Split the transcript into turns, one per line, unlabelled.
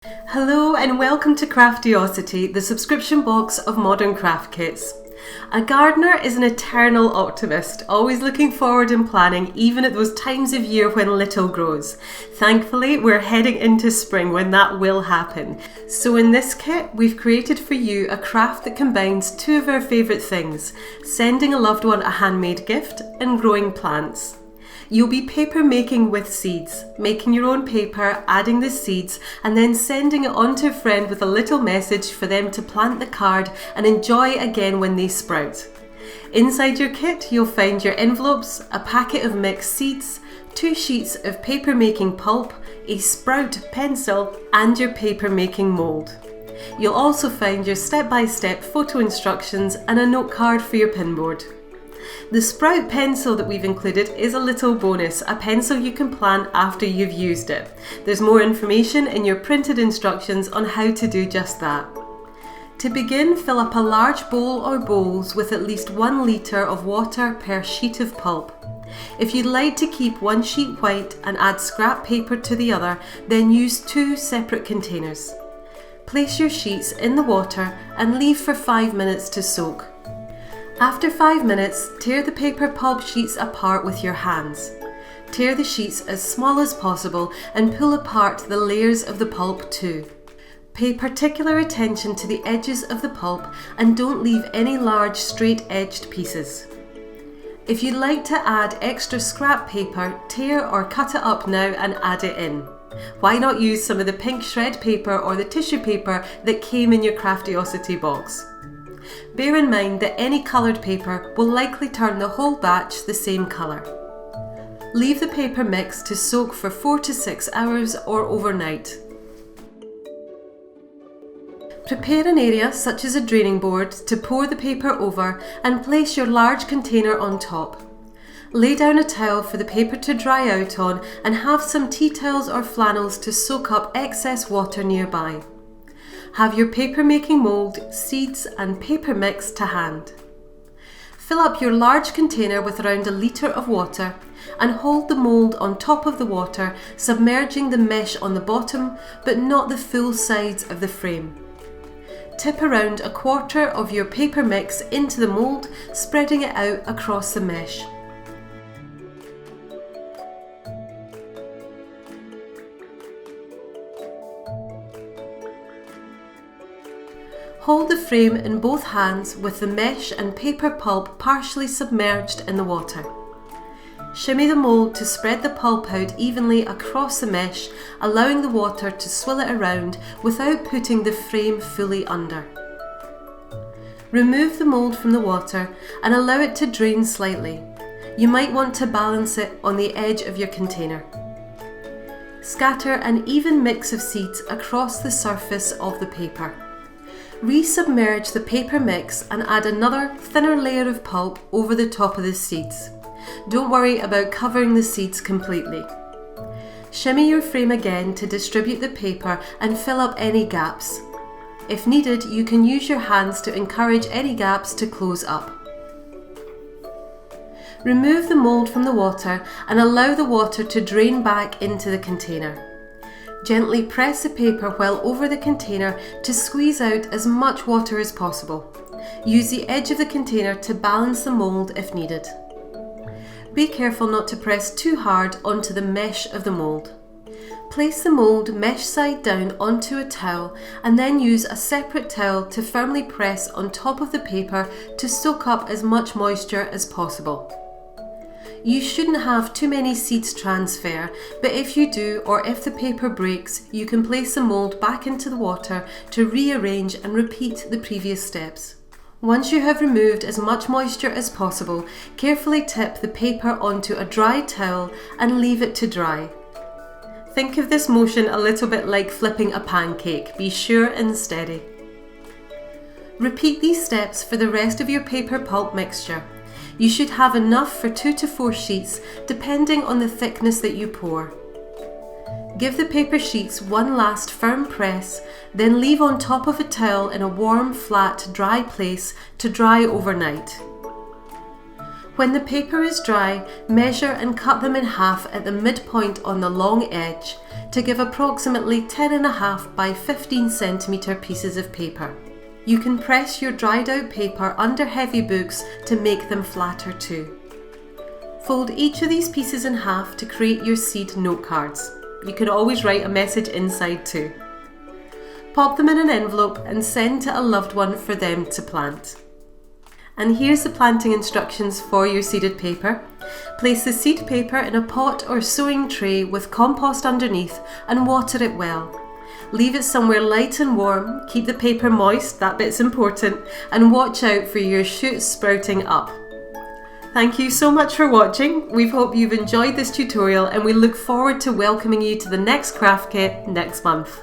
Hello and welcome to Craftiosity, the subscription box of modern craft kits. A gardener is an eternal optimist, always looking forward and planning even at those times of year when little grows. Thankfully, we're heading into spring when that will happen. So in this kit, we've created for you a craft that combines two of our favourite things, sending a loved one a handmade gift and growing plants. You'll be paper making with seeds, making your own paper, adding the seeds, and then sending it on to a friend with a little message for them to plant the card and enjoy again when they sprout. Inside your kit, you'll find your envelopes, a packet of mixed seeds, 2 sheets of paper making pulp, a sprout pencil, and your paper making mould. You'll also find your step-by-step photo instructions and a note card for your pinboard. The sprout pencil that we've included is a little bonus, a pencil you can plant after you've used it. There's more information in your printed instructions on how to do just that. To begin, fill up a large bowl or bowls with at least 1 litre of water per sheet of pulp. If you'd like to keep one sheet white and add scrap paper to the other, then use 2 separate containers. Place your sheets in the water and leave for 5 minutes to soak. After 5 minutes, tear the paper pulp sheets apart with your hands. Tear the sheets as small as possible and pull apart the layers of the pulp too. Pay particular attention to the edges of the pulp and don't leave any large straight-edged pieces. If you'd like to add extra scrap paper, tear or cut it up now and add it in. Why not use some of the pink shred paper or the tissue paper that came in your Craftiosity box? Bear in mind that any coloured paper will likely turn the whole batch the same colour. Leave the paper mix to soak for 4 to 6 hours or overnight. Prepare an area such as a draining board to pour the paper over and place your large container on top. Lay down a towel for the paper to dry out on and have some tea towels or flannels to soak up excess water nearby. Have your paper making mould, seeds and paper mix to hand. Fill up your large container with around 1 litre of water and hold the mould on top of the water, submerging the mesh on the bottom but not the full sides of the frame. Tip around 1/4 of your paper mix into the mould, spreading it out across the mesh. Hold the frame in both hands with the mesh and paper pulp partially submerged in the water. Shimmy the mould to spread the pulp out evenly across the mesh, allowing the water to swill it around without putting the frame fully under. Remove the mould from the water and allow it to drain slightly. You might want to balance it on the edge of your container. Scatter an even mix of seeds across the surface of the paper. Resubmerge the paper mix and add another thinner layer of pulp over the top of the seeds. Don't worry about covering the seeds completely. Shimmy your frame again to distribute the paper and fill up any gaps. If needed, you can use your hands to encourage any gaps to close up. Remove the mould from the water and allow the water to drain back into the container. Gently press the paper while over the container to squeeze out as much water as possible. Use the edge of the container to balance the mould if needed. Be careful not to press too hard onto the mesh of the mould. Place the mould mesh side down onto a towel and then use a separate towel to firmly press on top of the paper to soak up as much moisture as possible. You shouldn't have too many seeds transfer, but if you do or if the paper breaks, you can place the mould back into the water to rearrange and repeat the previous steps. Once you have removed as much moisture as possible, carefully tip the paper onto a dry towel and leave it to dry. Think of this motion a little bit like flipping a pancake. Be sure and steady. Repeat these steps for the rest of your paper pulp mixture. You should have enough for 2 to 4 sheets, depending on the thickness that you pour. Give the paper sheets one last firm press, then leave on top of a towel in a warm, flat, dry place to dry overnight. When the paper is dry, measure and cut them in half at the midpoint on the long edge. to give approximately 10.5 by 15 centimetre pieces of paper. You can press your dried out paper under heavy books to make them flatter too. Fold each of these pieces in half to create your seed note cards. You can always write a message inside too. Pop them in an envelope and send to a loved one for them to plant. And here's the planting instructions for your seeded paper. Place the seed paper in a pot or sowing tray with compost underneath and water it well. Leave it somewhere light and warm, keep the paper moist, that bit's important, and watch out for your shoots sprouting up. Thank you so much for watching. We hope you've enjoyed this tutorial and we look forward to welcoming you to the next craft kit next month.